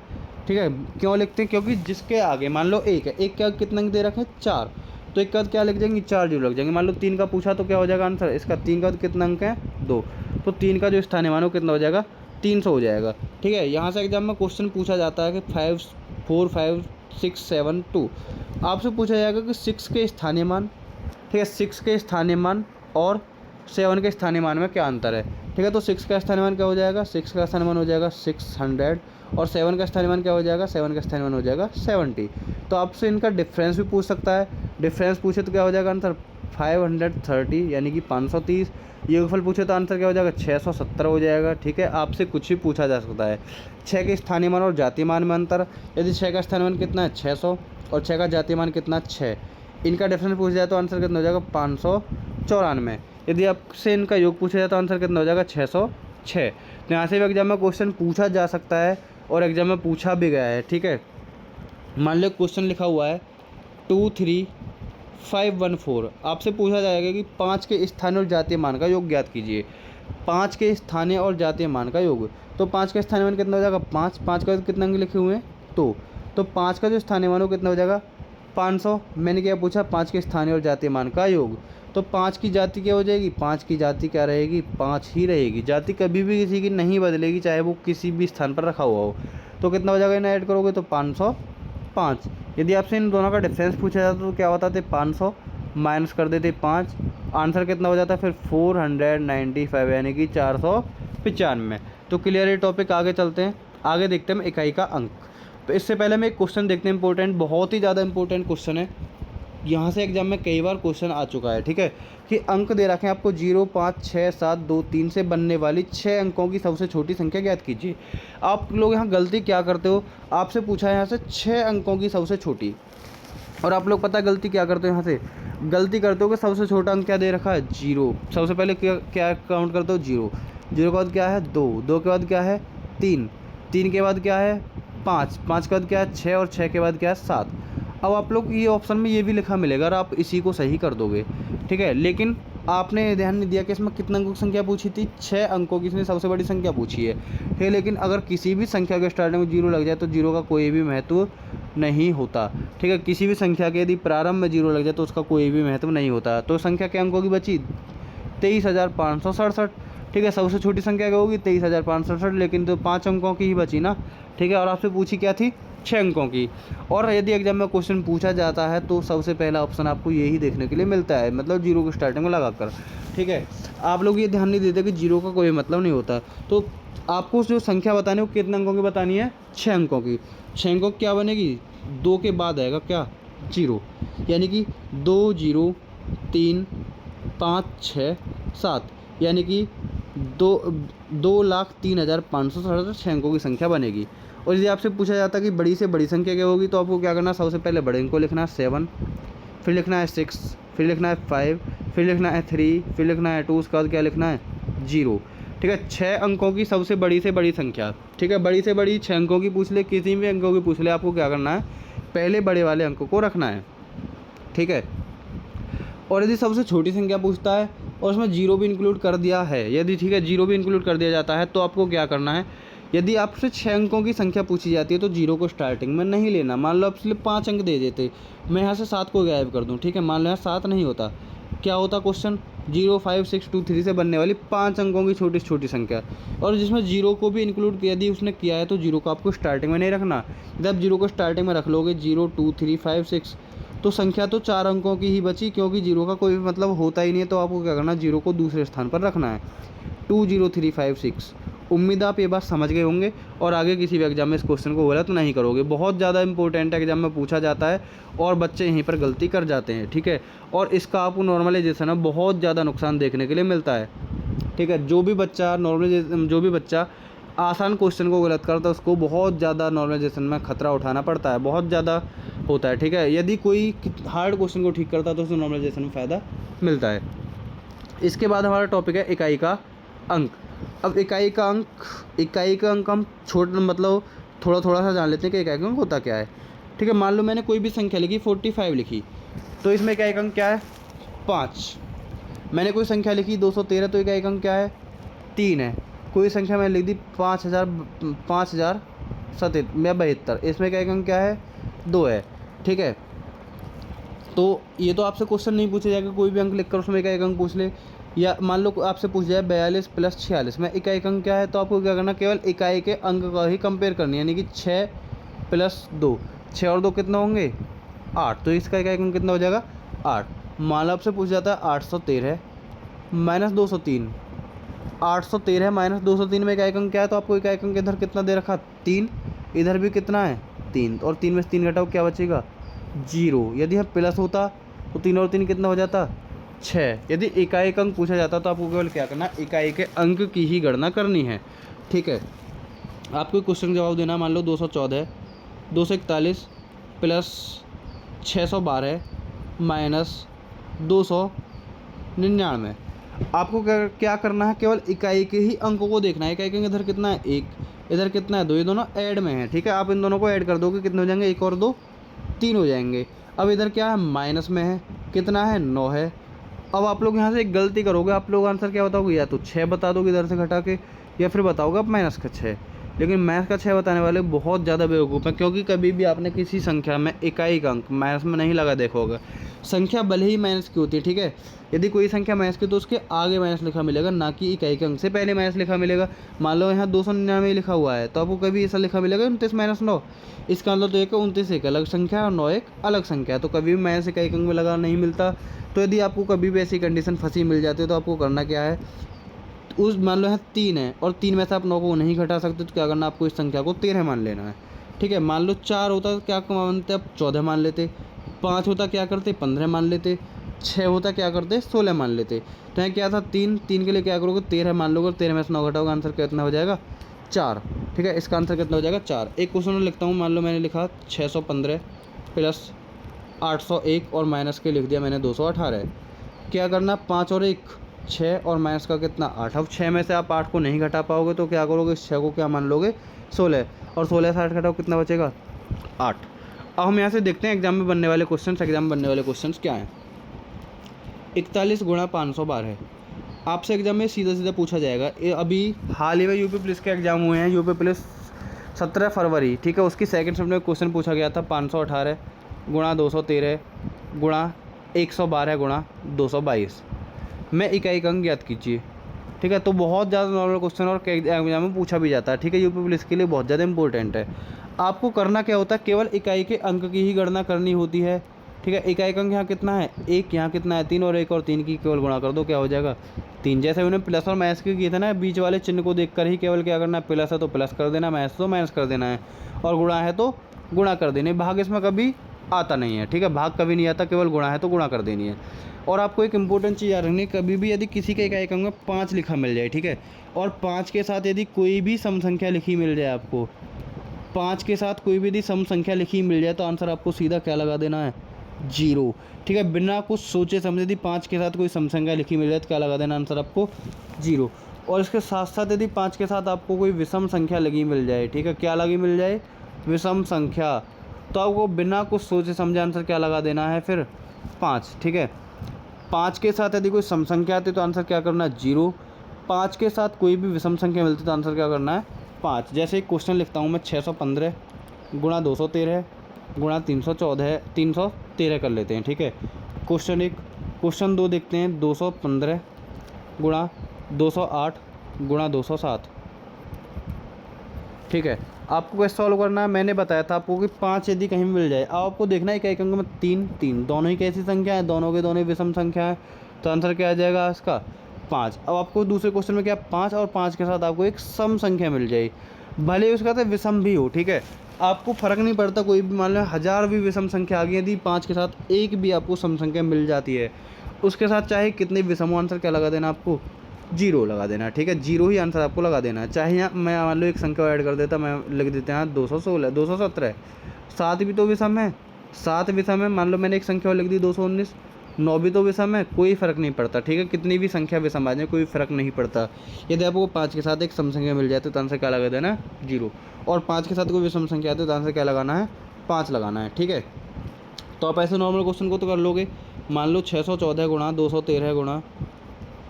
ठीक है। क्यों लिखते हैं? क्योंकि जिसके आगे मान लो 1 है, 1 क्या कितना दे रखे हैं? 4, तो एक का क्या लिख जाएंगे, 4 जीरो लग जाएंगे। मान लो 3 का पूछा तो क्या हो जाएगा आंसर इसका, 3 का कितना अंक है 2, तो 3 का जो स्थानीय मान है वो कितना हो जाएगा 300 हो जाएगा। ठीक है, यहाँ से एग्जाम में क्वेश्चन पूछा जाता है कि 5 4 5 6 7 2, आपसे पूछा जाएगा कि 6 के स्थानीय मान, ठीक है, 6 के स्थानीय मान और 7 के स्थानीय मान में क्या अंतर है। ठीक है, तो 6 का स्थानीय मान क्या हो जाएगा, 6 का स्थानीय मान हो जाएगा 600 और 7 का स्थानीय मान क्या हो जाएगा, 7 का स्थानीय मान हो जाएगा 70। तो आपसे इनका डिफरेंस भी पूछ सकता है, डिफरेंस पूछे तो क्या हो जाएगा आंसर 530 यानी कि 530। योगफल पूछे तो आंसर क्या हो जाएगा 670 हो जाएगा। ठीक है, आपसे कुछ भी पूछा जा सकता है। 6 के स्थानीय मान और जातीय मान में अंतर, यदि 6 का स्थानीय मान कितना है 600 और 6 का जातीय मान कितना 6, इनका डिफरेंस पूछा जाए तो आंसर कितना हो जाएगा 594। यदि आपसे इनका योग पूछा जाए तो आंसर कितना हो जाएगा 606। तो यहाँ से भी एग्जाम में क्वेश्चन पूछा जा सकता है और एग्जाम में पूछा भी गया है। ठीक है, मान लो क्वेश्चन लिखा हुआ है 23514, आपसे पूछा जाएगा कि 5 के स्थानीय और जातीय मान का योग ज्ञात कीजिए। 5 के स्थानीय और जातीय मान का योग, तो 5 का स्थानीय मान कितना हो जाएगा 5, 5 का कितना अंक लिखे हुए हैं तो 5 का जो स्थानीय मान हो कितना हो जाएगा 500। मैंने क्या पूछा 5 के स्थानीय और जातीय मान का योग, तो 5 की जाति क्या हो जाएगी, 5 की जाति क्या रहेगी 5 ही रहेगी। जाति कभी भी किसी की नहीं बदलेगी, चाहे वो किसी भी स्थान पर रखा हुआ हो। तो कितना हो जाएगा, इन्हें ऐड करोगे तो 505। यदि आपसे इन दोनों का डिफरेंस पूछा जाता तो क्या बताते 500 माइनस कर देते 5, आंसर कितना हो जाता है फिर 495 यानी कि 495। तो क्लियर है टॉपिक, आगे चलते हैं, आगे देखते हैं हम इकाई का अंक। तो इससे पहले मैं एक क्वेश्चन देखते हैं, इंपॉर्टेंट, बहुत ही ज़्यादा इंपॉर्टेंट क्वेश्चन है, यहाँ से एग्जाम में कई बार क्वेश्चन आ चुका है। ठीक है, कि अंक दे रखे हैं आपको 0 5 6 7 2 3 से बनने वाली 6 अंकों की सबसे छोटी संख्या ज्ञात कीजिए। आप लोग यहाँ गलती क्या करते हो, आपसे पूछा है यहाँ से 6 अंकों की सबसे छोटी, और आप लोग पता है गलती क्या करते हो, यहाँ से गलती करते हो कि सबसे छोटा अंक क्या दे रखा है 0, सबसे पहले क्या क्या काउंट करते हो 0, 0 के बाद क्या है 2, 2 के बाद क्या है 3, 3 के बाद क्या है 5, 5 के बाद क्या है 6 और 6 के बाद क्या है 7। अब आप लोग ये ऑप्शन में ये भी लिखा मिलेगा और आप इसी को सही कर दोगे। ठीक है, लेकिन आपने ध्यान नहीं दिया कि इसमें कितने अंकों की संख्या पूछी थी, 6 अंकों की इसने सबसे बड़ी संख्या पूछी है। ठीक है, लेकिन अगर किसी भी संख्या के स्टार्टिंग में 0 लग जाए तो 0 का कोई भी महत्व नहीं होता। ठीक है, किसी भी संख्या के यदि प्रारंभ में 0 लग जाए तो उसका कोई भी महत्व नहीं होता। तो संख्या के अंकों की बची 23,567। ठीक है, सबसे छोटी संख्या क्या होगी 23,567, लेकिन तो 5 अंकों की ही बची ना। ठीक है, और आपसे पूछी क्या थी 6 अंकों की। और यदि एग्जाम में क्वेश्चन पूछा जाता है तो सबसे पहला ऑप्शन आपको यही देखने के लिए मिलता है, मतलब 0 को स्टार्टिंग में लगाकर। ठीक है, आप लोग ये ध्यान नहीं देते कि 0 का कोई मतलब नहीं होता। तो आपको जो संख्या बतानी है वो कितने अंकों की बतानी है 6 अंकों की। 6 अंकों की क्या बनेगी, 2 के बाद आएगा क्या 0, यानी कि 2 0 3 5 6 7, यानी कि 2,03,567 6 अंकों की संख्या बनेगी। और यदि आपसे पूछा जाता है कि बड़ी से बड़ी संख्या क्या होगी, तो आपको क्या करना है, सबसे पहले बड़े अंक को लिखना है 7, फिर लिखना है 6, फिर लिखना है 5, फिर लिखना है 3, फिर लिखना है 2, उसके बाद क्या लिखना है 0। ठीक है, 6 अंकों की सबसे बड़ी से बड़ी संख्या। ठीक है, बड़ी से बड़ी 6 अंकों की पूछ ले, किसी भी अंकों की पूछ ले, आपको क्या करना है पहले बड़े वाले अंकों को रखना है। ठीक है, और यदि सबसे छोटी संख्या पूछता है और उसमें 0 भी इंक्लूड कर दिया है, यदि ठीक है 0 भी इंक्लूड कर दिया जाता है, तो आपको क्या करना है, यदि आपसे 6 अंकों की संख्या पूछी जाती है तो 0 को स्टार्टिंग में नहीं लेना। मान लो आपसे 5 अंक दे देते, मैं यहाँ से 7 को गायब कर दूँ। ठीक है, मान लो यहाँ 7 नहीं होता, क्या होता क्वेश्चन 0 5 6 2 3 से बनने वाली 5 अंकों की छोटी से छोटी संख्या, और जिसमें 0 को भी इंक्लूड यदि उसने किया है तो 0 को आपको स्टार्टिंग में नहीं रखना। यदि आप 0 को स्टार्टिंग में रख लोगे 0 2 3 5 6, तो संख्या तो 4 अंकों की ही बची, क्योंकि 0 का कोई भी मतलब होता ही नहीं है। तो आपको क्या करना है, 0 को दूसरे स्थान पर रखना है 2 0 3 5 6। उम्मीद आप ये बात समझ गए होंगे और आगे किसी भी एग्जाम में इस क्वेश्चन को गलत नहीं करोगे। बहुत ज़्यादा इंपॉर्टेंट एग्जाम में पूछा जाता है और बच्चे यहीं पर गलती कर जाते हैं। ठीक है, और इसका आपको नॉर्मलाइजेशन है बहुत ज़्यादा नुकसान देखने के लिए मिलता है। ठीक है, जो भी बच्चा आसान क्वेश्चन को गलत करता है उसको बहुत ज़्यादा नॉर्मलाइजेशन में खतरा उठाना पड़ता है, बहुत ज़्यादा होता है। ठीक है, यदि कोई हार्ड क्वेश्चन को ठीक करता है तो उसको नॉर्मलाइजेशन में फ़ायदा मिलता है। इसके बाद हमारा टॉपिक है इकाई का अंक। अब इकाई का अंक हम मतलब थोड़ा थोड़ा सा जान लेते हैं कि इकाई का अंक होता क्या है। ठीक है, मान लो मैंने कोई भी संख्या लिखी 45 लिखी, तो इसमें इकाई का अंक क्या है 5। मैंने कोई संख्या लिखी 213, तो इकाई का अंक क्या है 3 है। कोई संख्या मैंने लिख दी 5,072, इसमें इकाई का अंक क्या है 2 है। ठीक है, तो ये तो आपसे क्वेश्चन नहीं पूछा जाएगा, कोई भी अंक लिख कर उसमें इकाई अंक पूछ ले, या मान लो आपसे पूछ जाए 42 + 46 में इकाई अंक क्या है, तो आपको क्या करना, केवल इकाई के अंक का ही कंपेयर करनी है, यानी कि 6 + 2, 6 और 2 कितना होंगे 8, तो इसका इकाई अंक कितना हो जाएगा 8। मान लो आपसे पूछ जाता है 813 - 203, 813 - 203 में इकाई अंक क्या है, तो आपको इकाई अंक इधर कितना दे रखा 3, इधर भी कितना है 3, और 3 में से 3 घटाओ क्या बचेगा 0। यदि हम प्लस होता तो 3 और 3 कितना हो जाता 6। यदि इकाई अंक पूछा जाता तो आपको केवल क्या करना, इकाई के अंक की ही गणना करनी है, ठीक है। आपको क्वेश्चन जवाब देना, मान लो 214 241 + 612 - 299। आपको क्या करना है, केवल इकाई के ही अंकों को देखना है। इकाई का अंक इधर कितना है 1, इधर कितना है 2, ये दोनों ऐड में है, ठीक है। आप इन दोनों को ऐड कर दोगे कितने हो जाएंगे, 1 और 2 3 हो जाएंगे। अब इधर क्या है माइनस में है, कितना है 9 है। अब आप लोग यहाँ से एक गलती करोगे, आप लोग आंसर क्या बताओगे, या तो 6 बता दोगे इधर से घटा के, या फिर बताओगे आप माइनस का 6। लेकिन माइनस का 6 बताने वाले बहुत ज़्यादा बेवकूफ़ हैं, क्योंकि कभी भी आपने किसी संख्या में इकाई का अंक माइनस में नहीं लगा देखा होगा। संख्या भले ही माइनस की होती है, ठीक है। यदि कोई संख्या माइनस की तो उसके आगे माइनस लिखा मिलेगा, ना कि इकाई के अंक से पहले माइनस लिखा मिलेगा। मान लो यहाँ 299 लिखा हुआ है, तो आपको कभी ऐसा लिखा मिलेगा 29 - 9। इसका मतलब तो एक 29 एक अलग संख्या है और 9 एक अलग संख्या है, तो कभी भी माइनस इकाई के अंक में लगा नहीं मिलता। तो यदि आपको कभी भी ऐसी कंडीशन फंसी मिल जाती है तो आपको करना क्या है, उस मान लो यहाँ 3 है और 3 में से आप 9 को नहीं घटा सकते, तो क्या करना, आपको इस संख्या को 13 मान लेना है, ठीक है। मान लो 4 होता तो क्या मानते, आप 14 मान लेते। 5 होता क्या करते, 15 मान लेते। 6 होता क्या करते, 16 मान लेते। तो यहाँ क्या था 3 के लिए क्या करोगे 13 मान लोगे, 13 में से 9 घटाओगे, आंसर कितना हो जाएगा 4, ठीक है। इसका आंसर कितना हो जाएगा 4। एक क्वेश्चन में लिखता हूँ, मान लो मैंने लिखा 615 + 801 और माइनस के लिख दिया मैंने 218। क्या करना, 5 और 1 6 और माइनस का कितना 8। अब 6 में से आप 8 को नहीं घटा पाओगे तो क्या करोगे, 6 को क्या मान लोगे 16, और 16 से 8 घटाओ कितना बचेगा 8। अब हम यहाँ से देखते हैं एग्जाम में बनने वाले क्वेश्चंस क्या हैं। 41 × 512 आपसे एग्जाम में सीधा सीधा पूछा जाएगा। ये अभी हाल ही में यूपी पुलिस के एग्जाम हुए हैं, यूपी पुलिस 17 फरवरी, ठीक है। उसकी सेकंड शिफ्ट में क्वेश्चन पूछा गया था 518 × 213 × 112 × 222 में इकाई का अंक ज्ञात कीजिए, ठीक है। तो बहुत ज़्यादा नॉर्मल क्वेश्चन और एग्जाम में पूछा भी जाता है, ठीक है। यूपी पुलिस के लिए बहुत ज़्यादा इंपॉर्टेंट है। आपको करना क्या होता है, केवल इकाई के अंक की ही गणना करनी होती है, ठीक है। इकाई का अंक यहाँ कितना है 1, यहाँ कितना है 3, और 1 और 3 की केवल गुणा कर दो, क्या हो जाएगा 3। जैसे उन्हें प्लस और माइनस के किए थे ना, बीच वाले चिन्ह को देखकर ही केवल क्या करना है, प्लस है तो प्लस कर देना, माइनस तो माइनस कर देना है, और गुणा है तो गुणा कर देना। भाग इसमें कभी आता नहीं है, ठीक है। भाग कभी नहीं आता, केवल गुणा है तो गुणा कर देनी है। और आपको एक इंपॉर्टेंट चीज़ याद रखनी है, कभी भी यदि किसी के इकाई अंक में 5 लिखा मिल जाए, ठीक है, और 5 के साथ यदि कोई भी सम संख्या लिखी मिल जाए, आपको 5 के साथ कोई भी यदि सम संख्या लिखी मिल जाए, तो आंसर आपको सीधा क्या लगा देना है 0, ठीक है। बिना कुछ सोचे समझे यदि 5 के साथ कोई सम संख्या लिखी मिल जाए तो क्या लगा देना, आंसर आपको 0। और इसके साथ साथ यदि 5 के साथ आपको कोई विषम संख्या लगी मिल जाए, ठीक है, क्या लगी मिल जाए विषम संख्या, तो आपको बिना कुछ सोचे समझे आंसर क्या लगा देना है फिर 5, ठीक है। 5 के साथ यदि कोई सम संख्या आती है तो आंसर क्या करना है 0। 5 के साथ कोई भी विषम संख्या मिलती है तो आंसर क्या करना है 5। जैसे एक क्वेश्चन लिखता हूँ मैं 615 × 213 × 313 कर लेते हैं, ठीक है। क्वेश्चन 1। क्वेश्चन 2 देखते हैं 215 × 208 × 207, ठीक है। आपको कैसे सॉल्व करना है, मैंने बताया था आपको कि 5 यदि कहीं मिल जाए, अब आपको देखना है इकाई अंक में 3 दोनों ही कैसी संख्या है, दोनों के दोनों विषम संख्या है, तो आंसर क्या आ जाएगा इसका 5। अब आपको दूसरे क्वेश्चन में क्या 5 और 5 के साथ आपको एक सम संख्या मिल जाए, भले ही उसका तो विषम भी हो, ठीक है। आपको फ़र्क नहीं पड़ता, कोई भी मान लो 1000 भी विषम संख्या आ गई, यदि 5 के साथ एक भी आपको सम संख्या मिल जाती है, उसके साथ चाहे कितने विषम हो, आंसर क्या लगा देना आपको 0 लगा देना, ठीक है। 0 ही आंसर आपको लगा देना है। चाहे यहाँ मैं मान लो एक संख्या ऐड कर देता, मैं लिख देते हैं 216 217, 7 भी तो विषम है, 7 विषम है। मान लो मैंने एक संख्या और लिख दी 219, 9 भी तो विषम है, कोई फ़र्क नहीं पड़ता, ठीक है। कितनी भी संख्या विषम आ जाए कोई फ़र्क नहीं पड़ता। यदि आपको 5 के साथ एक सम संख्या मिल जाए तो आंसर क्या लगा देना 0, और 5 के साथ कोई विषम संख्या आती है तो आंसर क्या लगाना है 5 लगाना है, ठीक है। तो आप ऐसे नॉर्मल क्वेश्चन को तो कर लोगे। मान लो 614 × 213 ×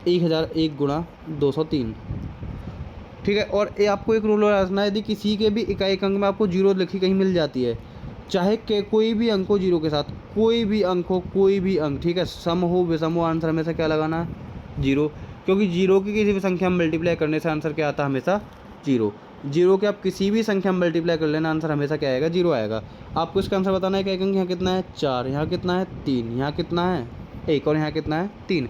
1001 × 203, ठीक है। और ये आपको एक रूल रखना है, यदि किसी के भी इकाई अंक में आपको 0 लिखी कहीं मिल जाती है चाहे के कोई भी अंक हो जीरो के साथ, कोई भी अंक हो, कोई भी अंक, ठीक है, सम हो विषम हो, आंसर हमेशा क्या लगाना है, जीरो। क्योंकि जीरो की किसी भी संख्या में मल्टीप्लाई करने से आंसर क्या आता है, हमेशा जीरो। जीरो के आप किसी भी संख्या में मल्टीप्लाई कर लेना, आंसर हमेशा क्या आएगा, जीरो आएगा। आपको इसका आंसर बताना है कि एक अंक यहाँ कितना है, 4, यहाँ कितना है, 3, यहाँ कितना है, 1, और यहाँ कितना है, 3।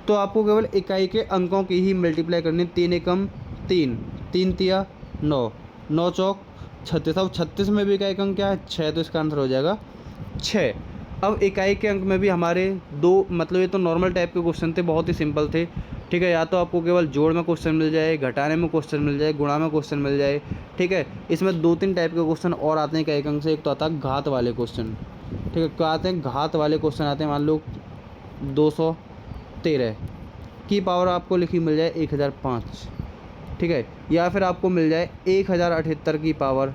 तो आपको केवल इकाई के अंकों की ही मल्टीप्लाई करनी। 3 एकम 3, 3 तिया 9, 9 चौक 36। अब 36 में भी इकाई का अंक क्या है, 6, तो इसका आंसर हो जाएगा 6। अब इकाई के अंक में भी हमारे दो, मतलब ये तो नॉर्मल टाइप के क्वेश्चन थे, बहुत ही सिंपल थे, ठीक है। या तो आपको केवल जोड़ में क्वेश्चन मिल जाए, घटाने में क्वेश्चन मिल जाए, गुणा में क्वेश्चन मिल जाए, ठीक है। इसमें 2-3 टाइप के क्वेश्चन और आते हैं इकाई के अंक से। एक तो आता है घात वाले क्वेश्चन, ठीक है। क्या आते हैं, घात वाले क्वेश्चन आते हैं। मान लो 213 की पावर आपको लिखी मिल जाए 1005, ठीक है। या फिर आपको मिल जाए 1078 की पावर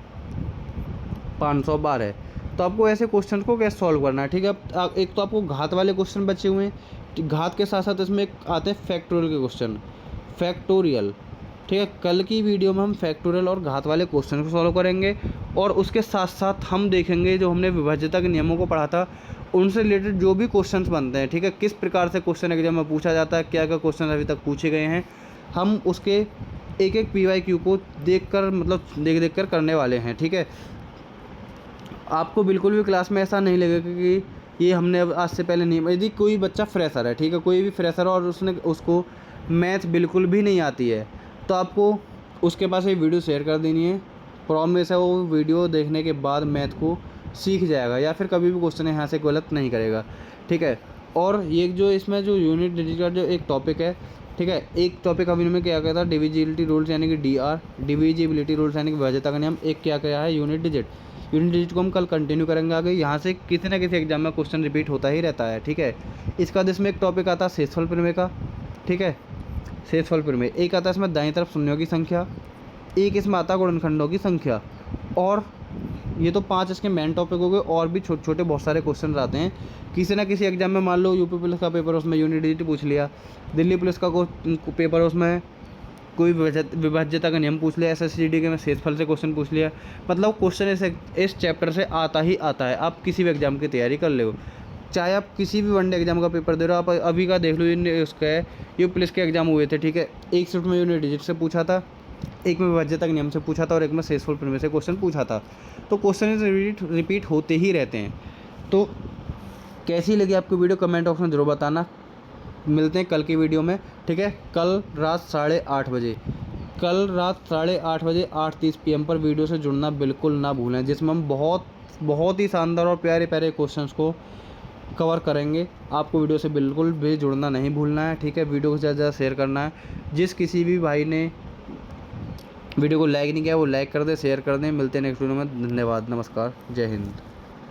512। तो आपको ऐसे क्वेश्चन को कैसे सॉल्व करना है, ठीक है। अब एक तो आपको घात वाले क्वेश्चन बचे हुए हैं, घात के साथ साथ इसमें एक आते हैं फैक्टोरियल के क्वेश्चन, फैक्टोरियल, ठीक है। कल की वीडियो में हम फैक्टोरियल और घात वाले क्वेश्चन को सॉल्व करेंगे, और उसके साथ साथ हम देखेंगे जो हमने विभाज्यता के नियमों को पढ़ा था, उनसे रिलेटेड जो भी क्वेश्चंस बनते हैं, ठीक है। किस प्रकार से क्वेश्चन एग्जाम में पूछा जाता है, क्या क्या क्वेश्चन अभी तक पूछे गए हैं, हम उसके एक एक PYQ को देखकर, मतलब देख कर करने वाले हैं, ठीक है। आपको बिल्कुल भी क्लास में ऐसा नहीं लगेगा कि ये हमने अब आज से पहले नहीं। यदि कोई बच्चा फ्रेशर है, ठीक है, कोई भी फ्रेशर है और उसको मैथ बिल्कुल भी नहीं आती है, तो आपको उसके पास ये वीडियो शेयर कर देनी है। प्रॉमिस है वो वीडियो देखने के बाद मैथ को सीख जाएगा, या फिर कभी भी क्वेश्चन यहाँ से गलत नहीं करेगा, ठीक है। और ये जो इसमें जो यूनिट डिजिट का जो एक टॉपिक है, ठीक है, एक टॉपिक अभी में क्या कहता है, डिविजिबिलिटी रूल्स यानी कि DR, डिविजिबिलिटी रूल्स यानी कि विभाज्यता का नियम। एक क्या क्या है, यूनिट डिजिट। यूनिट डिजिट को हम कल कंटिन्यू करेंगे आगे। यहाँ से किसी ना किसी एग्जाम में क्वेश्चन रिपीट होता ही रहता है, ठीक है। इसका बाद इसमें एक टॉपिक आता है शेषफल प्रमेय का, ठीक है, शेषफल प्रमेय। एक आता है इसमें दाईं तरफ शून्यों की संख्या, एक इसमें आता है गुणनखंडों की संख्या। और ये तो 5 इसके मेन टॉपिक हो गए, और भी छोटे छोटे बहुत सारे क्वेश्चन आते हैं किसी ना किसी एग्जाम में। मान लो यूपी पुलिस का पेपर, उसमें यूनिट डिजिट पूछ लिया, दिल्ली पुलिस का पेपर, उसमें कोई विभाज्यता का नियम पूछ लिया, SSCD के में शेषफल से क्वेश्चन पूछ लिया। मतलब क्वेश्चन इस चैप्टर से आता ही आता है। आप किसी भी एग्जाम की तैयारी कर ले, चाहे आप किसी भी वनडे एग्जाम का पेपर दे रहे हो। आप अभी का देख लो, उसका है ये पुलिस के एग्जाम हुए थे, ठीक है। एक शिफ्ट में यूनिट डिजिट से पूछा था, एक में विभाज्यता के नियम से पूछा था, और एक में शेषफल प्रमेय से क्वेश्चन पूछा था। तो क्वेश्चन रिपीट होते ही रहते हैं। तो कैसी लगी आपको वीडियो, कमेंट बॉक्स में जरूर बताना। मिलते हैं कल की वीडियो में, ठीक है। कल रात 8:30 बजे, कल रात 8:30 बजे 8:30 PM पर वीडियो से जुड़ना बिल्कुल ना भूलें, जिसमें हम बहुत ही शानदार और प्यारे प्यारे क्वेश्चंस को कवर करेंगे। आपको वीडियो से बिल्कुल भी जुड़ना नहीं भूलना है, ठीक है। वीडियो को ज़्यादा ज़्यादा शेयर करना है। जिस किसी भी भाई ने वीडियो को लाइक नहीं किया वो लाइक कर दे, शेयर कर दें। मिलते हैं नेक्स्ट वीडियो में। धन्यवाद, नमस्कार, जय हिंद।